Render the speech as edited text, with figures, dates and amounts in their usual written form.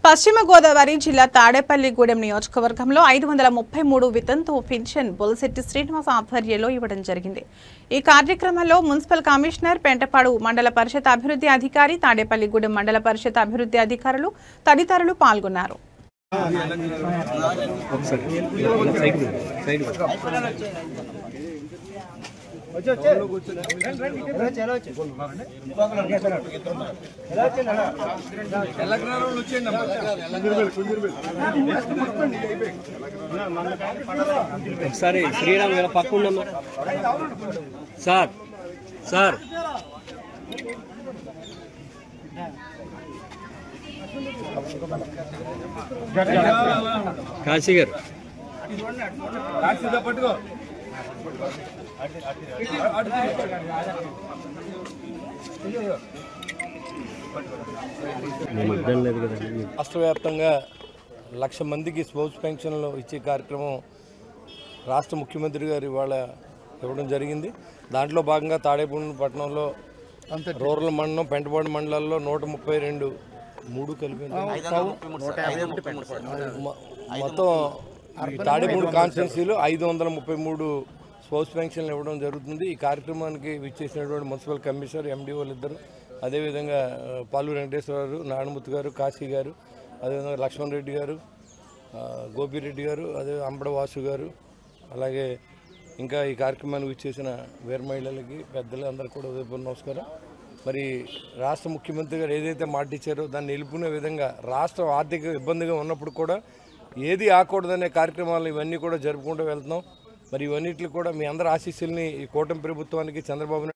పశ్చిమ గోదావరి జిల్లా తాడేపల్లిగూడెం నియోజకవర్గంలో 533 వితంతు పింఛన్ బొలిశెట్టి శ్రీనివాస్ ఆధ్వర్యంలో ఇవ్వడం జరిగింది. ఈ కార్యక్రమంలో మున్సిపల్ కమిషనర్, పెంటపాడు మండల పరిషత్ అభివృద్ధి అధికారి, తాడేపల్లిగూడెం మండల పరిషత్ అభివృద్ధి అధికారులు తదితరులు పాల్గొన్నారు. ఒకసారి శ్రీరామ్ ఇలా పక్కన సార్ సార్ కాశీ గారు రాష్ట్ర వ్యాప్తంగా 1,00,000 మందికి స్పోర్ట్స్ పెన్షన్లు ఇచ్చే కార్యక్రమం రాష్ట్ర ముఖ్యమంత్రి గారు ఇవాళ ఇవ్వడం జరిగింది. దాంట్లో భాగంగా తాడేపల్లి పట్టణంలో రూరల్ మండలం, పెంటపాడు మండలాల్లో 132 కలిపి మొత్తం తాడేపల్లి కాన్స్టిట్యున్సీలో 533 స్పోర్ట్స్ పెన్షన్లు ఇవ్వడం జరుగుతుంది. ఈ కార్యక్రమానికి విచ్చేసినటువంటి మున్సిపల్ కమిషనర్, ఎండిఓలు ఇద్దరు, అదేవిధంగా పాలు వెంకటేశ్వరరావు, నారాయణమూర్తి గారు, కాశీ గారు, అదేవిధంగా లక్ష్మణ్ రెడ్డి గారు, గోపిరెడ్డి గారు, అదే అంబడవాసు గారు, అలాగే ఇంకా ఈ కార్యక్రమానికి విచ్చేసిన వీర మహిళలకి, పెద్దలు అందరూ కూడా ఉదయపూర్వ నమస్కారం. మరి రాష్ట్ర ముఖ్యమంత్రి గారు ఏదైతే మాట ఇచ్చారో దాన్ని నిలుపుకునే విధంగా రాష్ట్రం ఆర్థిక ఇబ్బందిగా ఉన్నప్పుడు కూడా ఏది ఆకూడదనే కార్యక్రమాలు ఇవన్నీ కూడా జరుపుకుంటూ వెళ్తున్నాం. మరి ఇవన్నిటిని కూడా మీ అందరి ఆశీస్సుల్ని ఈ కూటమి ప్రభుత్వానికి, చంద్రబాబు నాయుడు